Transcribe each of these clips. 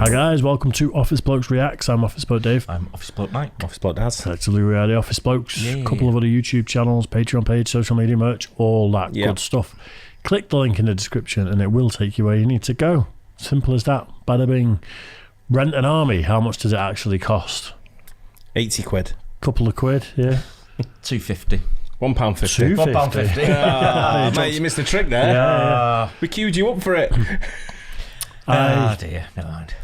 Hi guys, welcome to Office Blokes Reacts. I'm Office Bloke Dave. I'm Office Bloke Mike. Office Bloke Daz. Collectively we are the Office Blokes. A couple of other YouTube channels, Patreon page, social media merch, all that good stuff. Click the link in the description and it will take you where you need to go. Simple as that. Bada bing. Rent an army. How much does it actually cost? 80 quid. Couple of quid, yeah. £2.50. £1.50. £1.50. Mate, you missed the trick there. Yeah. We queued you up for it. Oh dear, never mind.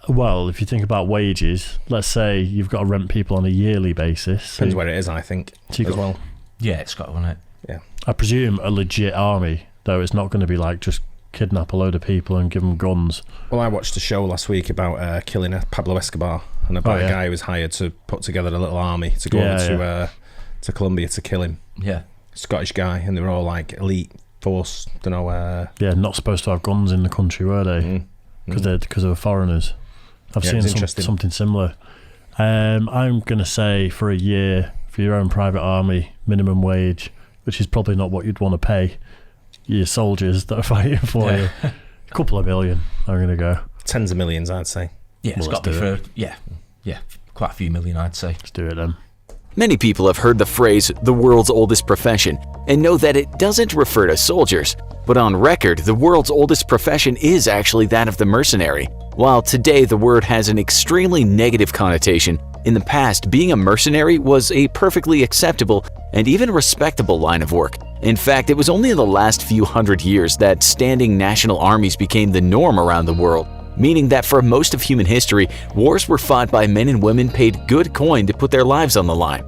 Well, if you think about wages, let's say you've got to rent people on a yearly basis. Depends where it is, I think, so as well. Yeah, it's got on it. Yeah. I presume a legit army, though it's not going to be like just kidnap a load of people and give them guns. Well, I watched a show last week about killing a Pablo Escobar and about a guy who was hired to put together a little army to go over to Colombia to kill him. Yeah. Scottish guy, and they were all like elite force, don't know. Yeah, not supposed to have guns in the country, were they? Because they were foreigners. I've seen something similar. I'm going to say for a year, for your own private army, minimum wage, which is probably not what you'd want to pay your soldiers that are fighting for you. A couple of million, I'm going to go. Tens of millions, I'd say. Yeah, it's got to be for, quite a few million, I'd say. Let's do it then. Many people have heard the phrase, the world's oldest profession, and know that it doesn't refer to soldiers. But on record, the world's oldest profession is actually that of the mercenary. While today the word has an extremely negative connotation, in the past being a mercenary was a perfectly acceptable and even respectable line of work. In fact, it was only in the last few hundred years that standing national armies became the norm around the world, meaning that for most of human history, wars were fought by men and women paid good coin to put their lives on the line.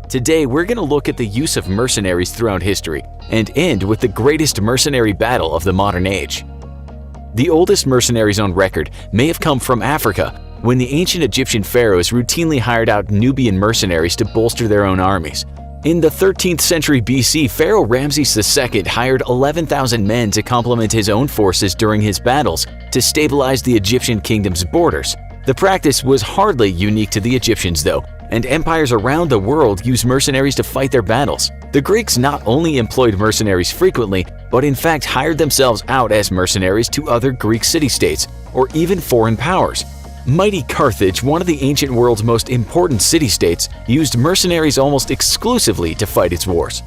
Today, we're going to look at the use of mercenaries throughout history and end with the greatest mercenary battle of the modern age. The oldest mercenaries on record may have come from Africa, when the ancient Egyptian pharaohs routinely hired out Nubian mercenaries to bolster their own armies. In the 13th century BC, Pharaoh Ramses II hired 11,000 men to complement his own forces during his battles to stabilize the Egyptian kingdom's borders. The practice was hardly unique to the Egyptians, though, and empires around the world used mercenaries to fight their battles. The Greeks not only employed mercenaries frequently, but in fact hired themselves out as mercenaries to other Greek city-states, or even foreign powers. Mighty Carthage, one of the ancient world's most important city-states, used mercenaries almost exclusively to fight its wars.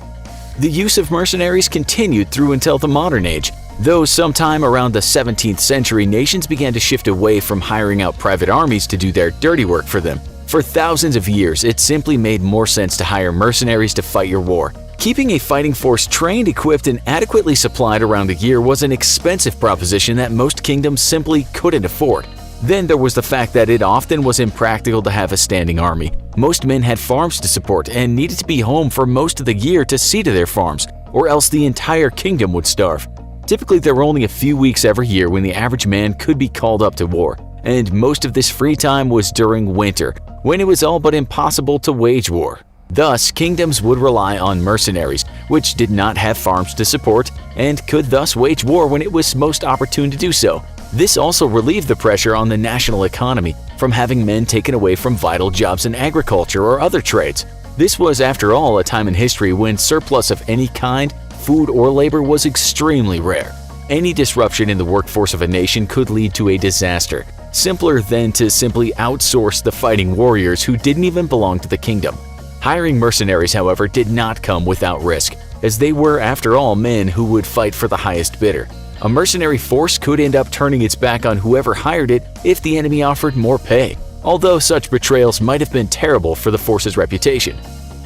The use of mercenaries continued through until the modern age, though sometime around the 17th century nations began to shift away from hiring out private armies to do their dirty work for them. For thousands of years, it simply made more sense to hire mercenaries to fight your war. Keeping a fighting force trained, equipped, and adequately supplied around a year was an expensive proposition that most kingdoms simply couldn't afford. Then there was the fact that it often was impractical to have a standing army. Most men had farms to support and needed to be home for most of the year to see to their farms, or else the entire kingdom would starve. Typically, there were only a few weeks every year when the average man could be called up to war, and most of this free time was during winter, when it was all but impossible to wage war. Thus, kingdoms would rely on mercenaries, which did not have farms to support, and could thus wage war when it was most opportune to do so. This also relieved the pressure on the national economy from having men taken away from vital jobs in agriculture or other trades. This was, after all, a time in history when surplus of any kind, food or labor, was extremely rare. Any disruption in the workforce of a nation could lead to a disaster, simpler than to simply outsource the fighting warriors who didn't even belong to the kingdom. Hiring mercenaries, however, did not come without risk, as they were, after all, men who would fight for the highest bidder. A mercenary force could end up turning its back on whoever hired it if the enemy offered more pay, although such betrayals might have been terrible for the force's reputation.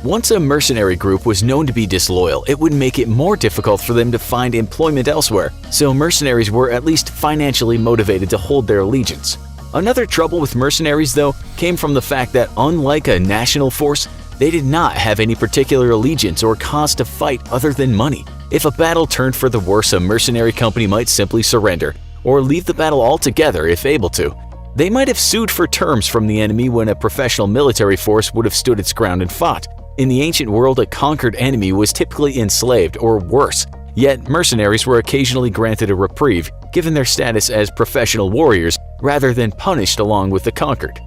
Once a mercenary group was known to be disloyal, it would make it more difficult for them to find employment elsewhere, so mercenaries were at least financially motivated to hold their allegiance. Another trouble with mercenaries, though, came from the fact that unlike a national force, they did not have any particular allegiance or cause to fight other than money. If a battle turned for the worse, a mercenary company might simply surrender, or leave the battle altogether if able to. They might have sued for terms from the enemy when a professional military force would have stood its ground and fought. In the ancient world, a conquered enemy was typically enslaved or worse, yet mercenaries were occasionally granted a reprieve given their status as professional warriors rather than punished along with the conquered.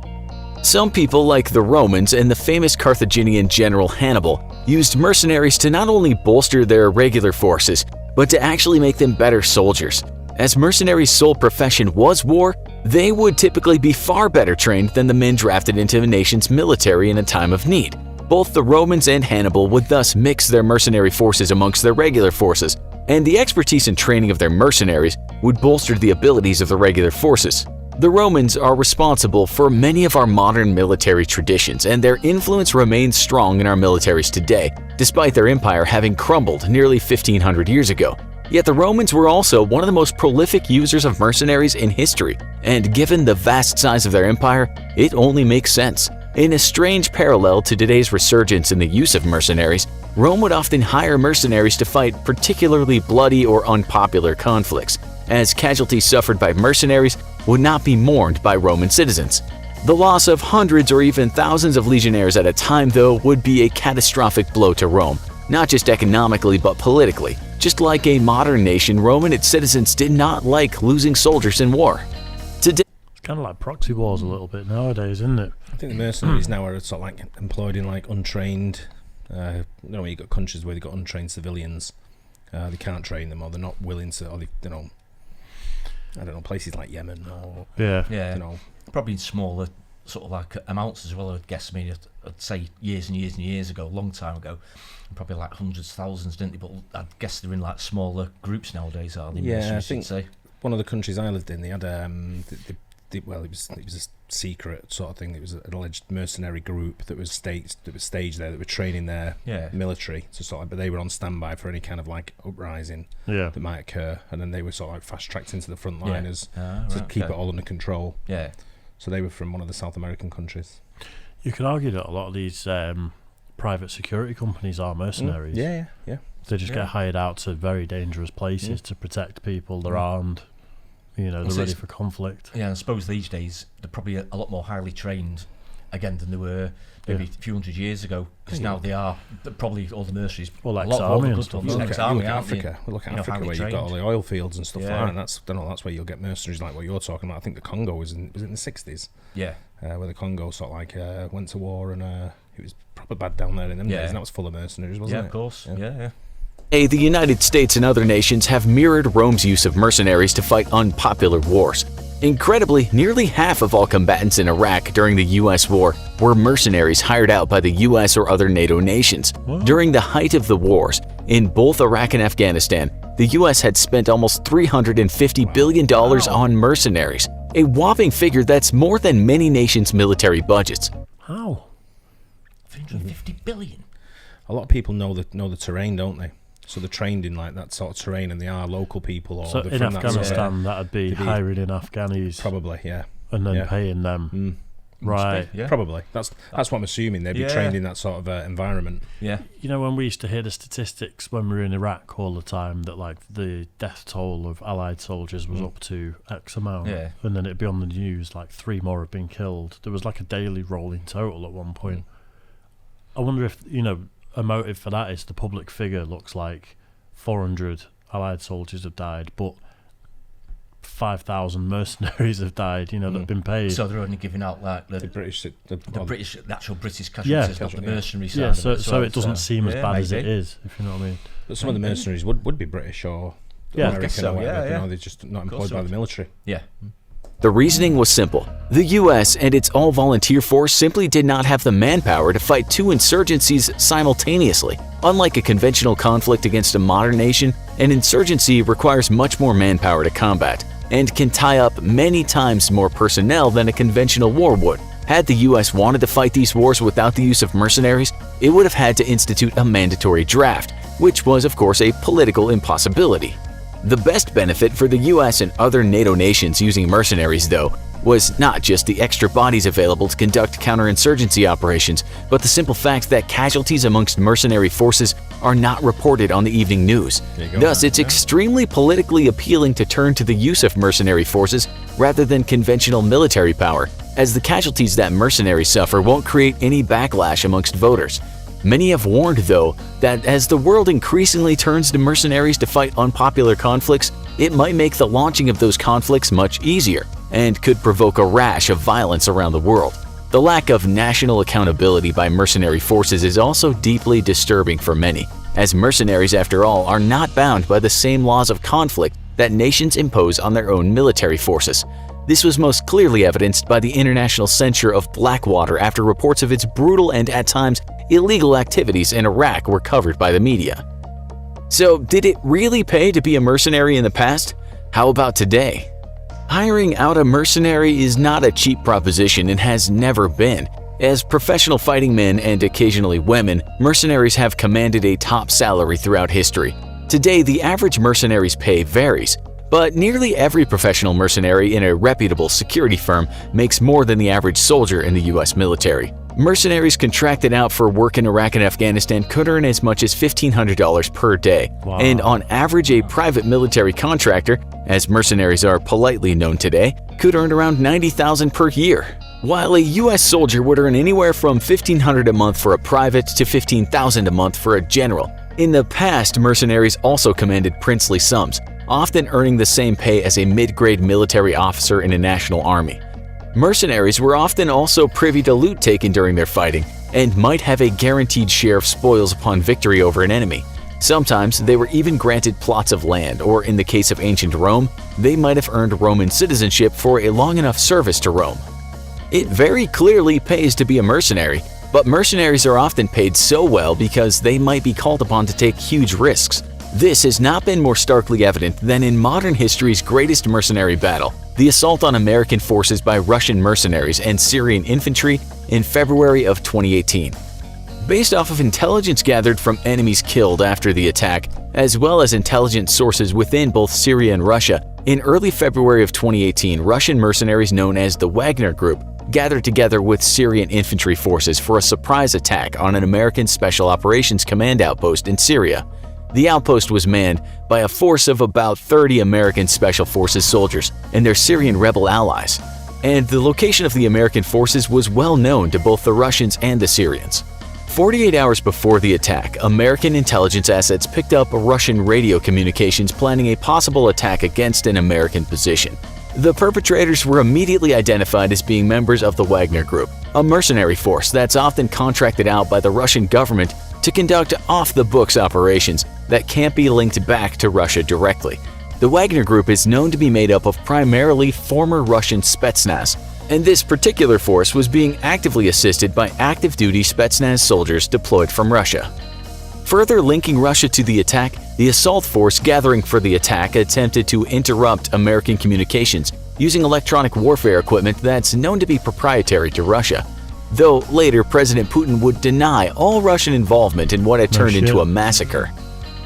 Some people, like the Romans and the famous Carthaginian general Hannibal, used mercenaries to not only bolster their regular forces, but to actually make them better soldiers. As mercenaries' sole profession was war, they would typically be far better trained than the men drafted into a nation's military in a time of need. Both the Romans and Hannibal would thus mix their mercenary forces amongst their regular forces, and the expertise and training of their mercenaries would bolster the abilities of the regular forces. The Romans are responsible for many of our modern military traditions, and their influence remains strong in our militaries today, despite their empire having crumbled nearly 1500 years ago. Yet the Romans were also one of the most prolific users of mercenaries in history, and given the vast size of their empire, it only makes sense. In a strange parallel to today's resurgence in the use of mercenaries, Rome would often hire mercenaries to fight particularly bloody or unpopular conflicts, as casualties suffered by mercenaries would not be mourned by Roman citizens. The loss of hundreds or even thousands of legionnaires at a time, though, would be a catastrophic blow to Rome, not just economically but politically. Just like a modern nation, Rome and its citizens did not like losing soldiers in war. Today, it's kind of like proxy wars a little bit nowadays, isn't it? I think the mercenaries now are sort of like employed in like untrained. You've got countries where they've got untrained civilians. They can't train them, or they're not willing to, or I don't know, places like Yemen or probably in smaller sort of like amounts as well. I'd guess. I mean, I'd say years and years and years ago, a long time ago, probably like hundreds, thousands, didn't they? But I'd guess they're in like smaller groups nowadays, are they? Yeah, I think one of the countries I lived in, they had it was a secret sort of thing. It was an alleged mercenary group that was staged there, that were training their military to sort of, but they were on standby for any kind of like uprising that might occur, and then they were sort of like fast tracked into the front liners to keep it all under control. Yeah. So they were from one of the South American countries. You can argue that a lot of these private security companies are mercenaries. Yeah. They just get hired out to very dangerous places to protect people. They're armed. They're ready for conflict. Yeah, I suppose these days they're probably a lot more highly trained, again, than they were maybe a few hundred years ago. Because now they're probably all the mercenaries. Well, ex-army and stuff. Look at Africa. Look at Africa, where you've got all the oil fields and stuff like that. And that's where you'll get mercenaries like what you're talking about. I think the Congo was in the 60s. Yeah. Where the Congo sort of like went to war, and it was proper bad down there in them days. And that was full of mercenaries, wasn't it? Yeah, of course. Yeah. The United States and other nations have mirrored Rome's use of mercenaries to fight unpopular wars. Incredibly, nearly half of all combatants in Iraq during the U.S. war were mercenaries hired out by the U.S. or other NATO nations. During the height of the wars, in both Iraq and Afghanistan, the U.S. had spent almost $350 billion on mercenaries, a whopping figure that's more than many nations' military budgets. How? $350 billion? A lot of people know the terrain, don't they? So they're trained in like that sort of terrain, and they are local people. Or so in Afghanistan, that'd be hiring in Afghanis, probably, and then paying them, right? Yeah. Probably. That's what I'm assuming. They'd be trained in that sort of environment. Yeah. When we used to hear the statistics when we were in Iraq all the time, that like the death toll of Allied soldiers was up to X amount, and then it'd be on the news like 3 more have been killed. There was like a daily rolling total at one point. I wonder if a motive for that is the public figure looks like 400 Allied soldiers have died, but 5,000 mercenaries have died, that have been paid. So they're only giving out like the actual British casualties, not the mercenary side. Yeah, so it doesn't seem as bad as it is, if you know what I mean. But some of the mercenaries would be British or American or whatever. They're just not employed by the military. Yeah. The reasoning was simple. The U.S. and its all-volunteer force simply did not have the manpower to fight 2 insurgencies simultaneously. Unlike a conventional conflict against a modern nation, an insurgency requires much more manpower to combat, and can tie up many times more personnel than a conventional war would. Had the U.S. wanted to fight these wars without the use of mercenaries, it would have had to institute a mandatory draft, which was, of course, a political impossibility. The best benefit for the US and other NATO nations using mercenaries, though, was not just the extra bodies available to conduct counterinsurgency operations, but the simple fact that casualties amongst mercenary forces are not reported on the evening news. Thus, it's extremely politically appealing to turn to the use of mercenary forces rather than conventional military power, as the casualties that mercenaries suffer won't create any backlash amongst voters. Many have warned, though, that as the world increasingly turns to mercenaries to fight unpopular conflicts, it might make the launching of those conflicts much easier, and could provoke a rash of violence around the world. The lack of national accountability by mercenary forces is also deeply disturbing for many, as mercenaries, after all, are not bound by the same laws of conflict that nations impose on their own military forces. This was most clearly evidenced by the international censure of Blackwater after reports of its brutal and at times illegal activities in Iraq were covered by the media. So, did it really pay to be a mercenary in the past? How about today? Hiring out a mercenary is not a cheap proposition and has never been. As professional fighting men and occasionally women, mercenaries have commanded a top salary throughout history. Today, the average mercenary's pay varies, but nearly every professional mercenary in a reputable security firm makes more than the average soldier in the US military. Mercenaries contracted out for work in Iraq and Afghanistan could earn as much as $1,500 per day. Wow. And on average, a private military contractor, as mercenaries are politely known today, could earn around $90,000 per year. While a US soldier would earn anywhere from $1,500 a month for a private to $15,000 a month for a general. In the past, mercenaries also commanded princely sums, often earning the same pay as a mid-grade military officer in a national army. Mercenaries were often also privy to loot taken during their fighting and might have a guaranteed share of spoils upon victory over an enemy. Sometimes they were even granted plots of land, or in the case of ancient Rome, they might have earned Roman citizenship for a long enough service to Rome. It very clearly pays to be a mercenary, but mercenaries are often paid so well because they might be called upon to take huge risks. This has not been more starkly evident than in modern history's greatest mercenary battle, the assault on American forces by Russian mercenaries and Syrian infantry in February of 2018. Based off of intelligence gathered from enemies killed after the attack, as well as intelligence sources within both Syria and Russia, in early February of 2018, Russian mercenaries known as the Wagner Group gathered together with Syrian infantry forces for a surprise attack on an American Special Operations Command outpost in Syria. The outpost was manned by a force of about 30 American Special Forces soldiers and their Syrian rebel allies, and the location of the American forces was well known to both the Russians and the Syrians. 48 hours before the attack, American intelligence assets picked up Russian radio communications planning a possible attack against an American position. The perpetrators were immediately identified as being members of the Wagner Group, a mercenary force that's often contracted out by the Russian government to conduct off-the-books operations that can't be linked back to Russia directly. The Wagner Group is known to be made up of primarily former Russian Spetsnaz, and this particular force was being actively assisted by active-duty Spetsnaz soldiers deployed from Russia. Further linking Russia to the attack, the assault force gathering for the attack attempted to interrupt American communications using electronic warfare equipment that's known to be proprietary to Russia. Though later President Putin would deny all Russian involvement in what had turned into a massacre.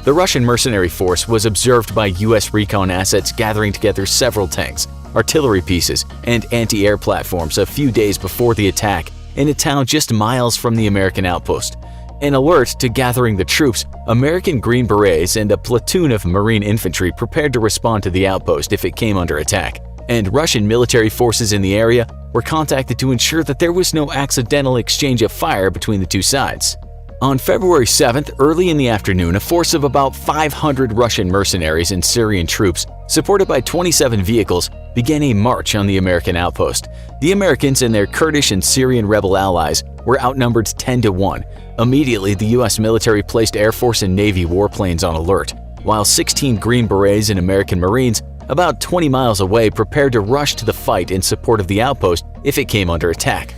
The Russian mercenary force was observed by US recon assets gathering together several tanks, artillery pieces, and anti-air platforms a few days before the attack in a town just miles from the American outpost. An alert to gathering the troops, American Green Berets and a platoon of Marine infantry prepared to respond to the outpost if it came under attack, and Russian military forces in the area were contacted to ensure that there was no accidental exchange of fire between the two sides. On February 7th, early in the afternoon, a force of about 500 Russian mercenaries and Syrian troops, supported by 27 vehicles, began a march on the American outpost. The Americans and their Kurdish and Syrian rebel allies were outnumbered 10-1. Immediately, the US military placed Air Force and Navy warplanes on alert, while 16 Green Berets and American Marines about 20 miles away prepared to rush to the fight in support of the outpost if it came under attack.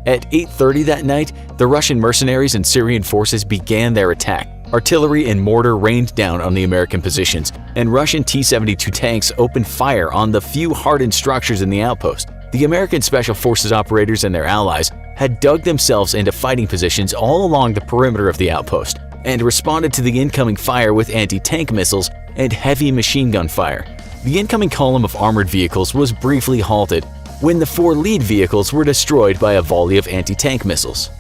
At 8:30 that night, the Russian mercenaries and Syrian forces began their attack. Artillery and mortar rained down on the American positions, and Russian T-72 tanks opened fire on the few hardened structures in the outpost. The American Special Forces operators and their allies had dug themselves into fighting positions all along the perimeter of the outpost and responded to the incoming fire with anti-tank missiles and heavy machine gun fire. The incoming column of armored vehicles was briefly halted when the 4 lead vehicles were destroyed by a volley of anti-tank missiles.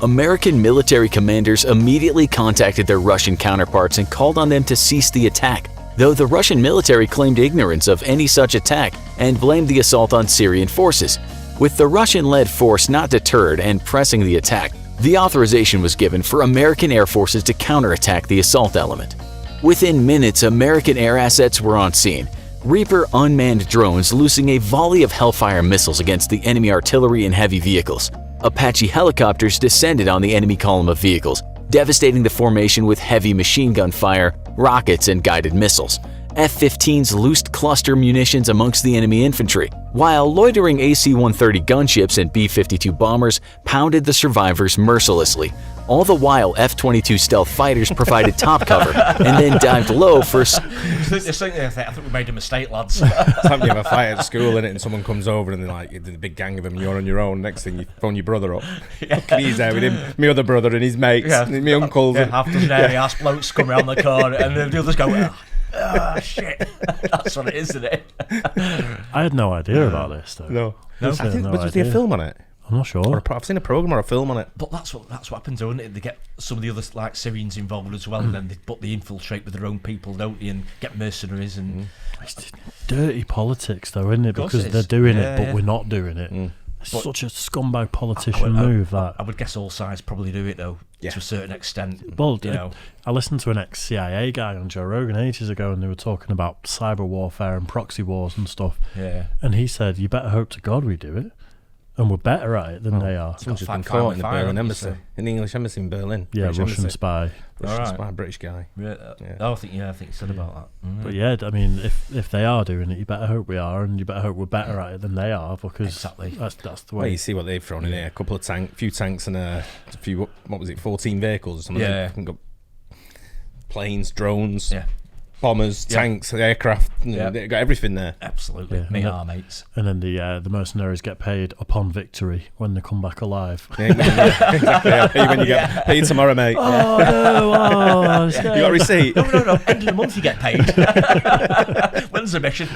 American military commanders immediately contacted their Russian counterparts and called on them to cease the attack, though the Russian military claimed ignorance of any such attack and blamed the assault on Syrian forces. With the Russian-led force not deterred and pressing the attack, the authorization was given for American air forces to counterattack the assault element. Within minutes, American air assets were on scene, Reaper unmanned drones loosing a volley of Hellfire missiles against the enemy artillery and heavy vehicles. Apache helicopters descended on the enemy column of vehicles, devastating the formation with heavy machine gun fire, rockets, and guided missiles. F-15s loosed cluster munitions amongst the enemy infantry, while loitering AC-130 gunships and B-52 bombers pounded the survivors mercilessly. All the while, F-22 stealth fighters provided top cover and then dived low for... I think we made a mistake, lads. It's like you have a fight at school, innit, and someone comes over and they're like, there's a big gang of them, you're on your own. Next thing, you phone your brother up. He's there with him, my other brother and his mates, and my uncles. Yeah, half dozen hairy-ass blokes come around the corner, and then the others go, shit. That's what it is, isn't it? I had no idea about this, though. No. I think, was there a film on it? I'm not sure. I've seen a programme or a film on it. But that's what happens, don't it? They get some of the other like Syrians involved as well, and then they infiltrate with their own people, don't they? And get mercenaries and it's dirty politics, though, isn't it? Because they're doing it, but we're not doing it. It's such a scumbag politician move. That I would guess all sides probably do it though, to a certain extent. Well, I listened to an ex-CIA guy on Joe Rogan ages ago, and they were talking about cyber warfare and proxy wars and stuff. Yeah, and he said, "You better hope to God we do it." And we're better at it than they are. Someone's been caught in the Berlin embassy, in the English embassy in Berlin. Yeah, Russian spy. Russian spy, British guy. I think you said about that. Mm. But yeah, I mean, if they are doing it, you better hope we are, and you better hope we're better at it than they are, because that's the way. Well, you see what they've thrown in here: a couple of few tanks and a few 14 vehicles or something. Yeah, got planes, drones. Yeah. Bombers, tanks, aircraft, they've got everything there. Absolutely, our mates. And then the mercenaries get paid upon victory when they come back alive. Exactly. I'll pay you when you get paid tomorrow, mate. Oh no! You got a receipt? No. End of the month you get paid. When's the mission?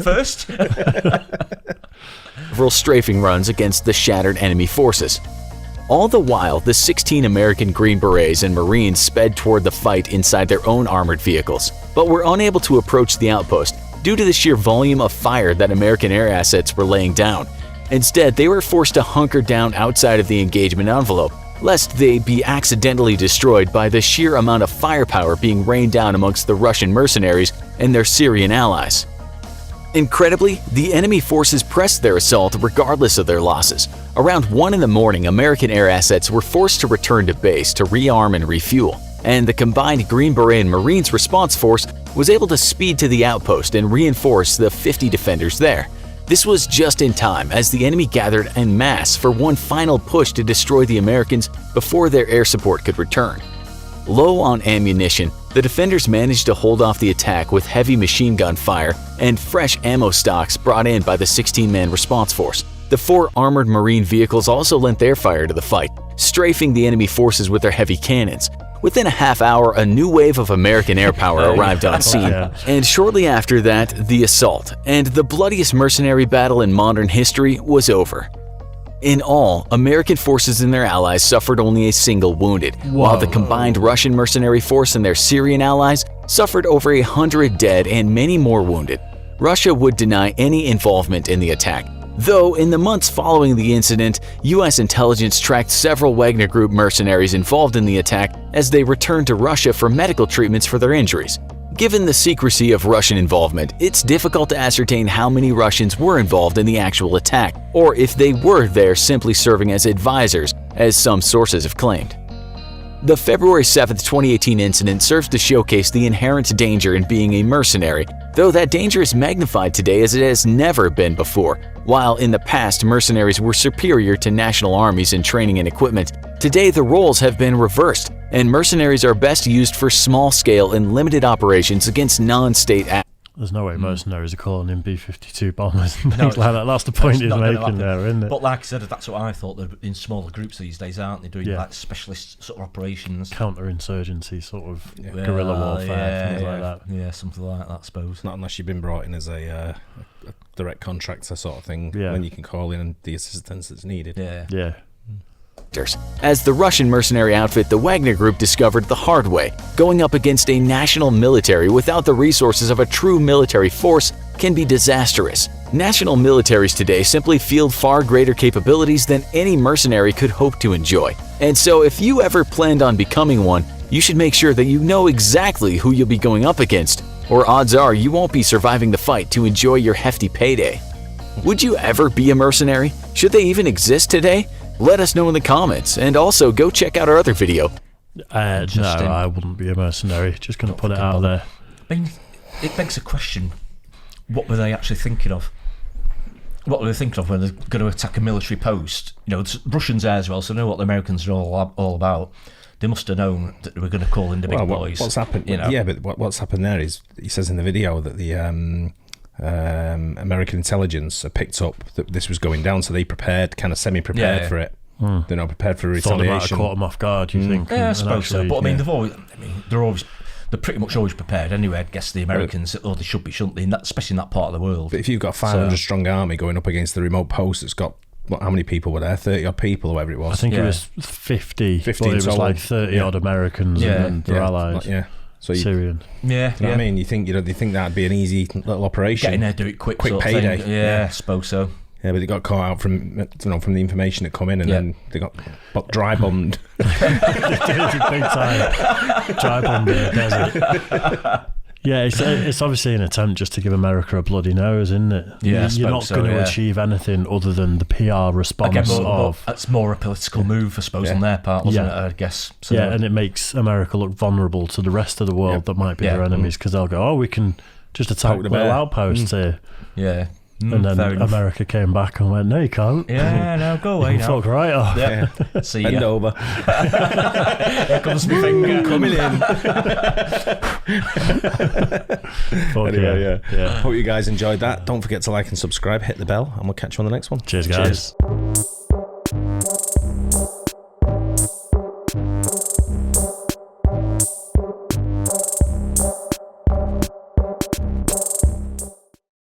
First. Several strafing runs against the shattered enemy forces. All the while, the 16 American Green Berets and Marines sped toward the fight inside their own armored vehicles, but were unable to approach the outpost due to the sheer volume of fire that American air assets were laying down. Instead, they were forced to hunker down outside of the engagement envelope, lest they be accidentally destroyed by the sheer amount of firepower being rained down amongst the Russian mercenaries and their Syrian allies. Incredibly, the enemy forces pressed their assault regardless of their losses. Around 1 in the morning, American air assets were forced to return to base to rearm and refuel, and the combined Green Beret and Marines response force was able to speed to the outpost and reinforce the 50 defenders there. This was just in time as the enemy gathered en masse for one final push to destroy the Americans before their air support could return. Low on ammunition, the defenders managed to hold off the attack with heavy machine gun fire and fresh ammo stocks brought in by the 16-man response force. The 4 armored Marine vehicles also lent their fire to the fight, strafing the enemy forces with their heavy cannons. Within a half hour, a new wave of American air power arrived on scene, and shortly after that, the assault and the bloodiest mercenary battle in modern history was over. In all, American forces and their allies suffered only a single wounded, while the combined Russian mercenary force and their Syrian allies suffered over 100 dead and many more wounded. Russia would deny any involvement in the attack, though in the months following the incident, U.S. intelligence tracked several Wagner Group mercenaries involved in the attack as they returned to Russia for medical treatments for their injuries. Given the secrecy of Russian involvement, it's difficult to ascertain how many Russians were involved in the actual attack, or if they were there simply serving as advisors, as some sources have claimed. The February 7, 2018 incident serves to showcase the inherent danger in being a mercenary, though that danger is magnified today as it has never been before. While in the past mercenaries were superior to national armies in training and equipment, today the roles have been reversed, and mercenaries are best used for small-scale and limited operations against non-state actors. There's no way mercenaries are calling in B-52 bombers and things like that. That's the point he's making there, isn't it? But like I said, that's what I thought. They're in smaller groups these days, aren't they? Doing like specialist sort of operations. Counter-insurgency sort of guerrilla warfare, things like that. Yeah, something like that, I suppose. Not unless you've been brought in as a direct contractor sort of thing. Yeah. Then you can call in the assistance that's needed. Yeah. As the Russian mercenary outfit the Wagner Group discovered the hard way, going up against a national military without the resources of a true military force can be disastrous. National militaries today simply field far greater capabilities than any mercenary could hope to enjoy. And so if you ever planned on becoming one, you should make sure that you know exactly who you'll be going up against, or odds are you won't be surviving the fight to enjoy your hefty payday. Would you ever be a mercenary? Should they even exist today? Let us know in the comments, and also go check out our other video. No, I wouldn't be a mercenary. Just going to put it out there. I mean, it begs a question: what were they actually thinking of? What were they thinking of when they're going to attack a military post? You know, it's Russians there as well, so they know what the Americans are all about. They must have known that they were going to call in the big boys. What's happened? You know? Yeah, but what's happened there is, he says in the video that the American intelligence had picked up that this was going down, so they prepared, kind of semi-prepared for it. They're not prepared for retaliation. Thought they might have caught them off guard, you think? Yeah, I suppose so. But I mean, they're pretty much always prepared anyway. I guess the Americans, they should be, shouldn't they? Especially in that part of the world. But if you've got a 500 strong army going up against the remote post that's got, how many people were there? 30 odd people, or whatever it was. I think it was 50 but it was like 30 odd Americans and their allies. So Syrian. Yeah, you know what I mean? You think that'd be an easy little operation? Get in there, do it quick payday. Yeah, I suppose so. Yeah, but they got caught out from the information that come in, and then they got dry bombed. Big time. Dry bombed in the desert. Yeah, it's obviously an attempt just to give America a bloody nose, isn't it? Yeah, you're not going to achieve anything other than the PR response. That's more a political move, I suppose, on their part, wasn't it? I guess. So. Yeah, and it makes America look vulnerable to the rest of the world that might be their enemies, because they'll go, we can just attack the outposts here. Yeah. And then America came back and went, no, you can't. Yeah, no, go away now. Fuck right off. Yeah. See ya. Bend over. Here comes my finger. Coming in. Anyway, Hope you guys enjoyed that. Don't forget to like and subscribe, hit the bell, and we'll catch you on the next one. Cheers, guys. Cheers.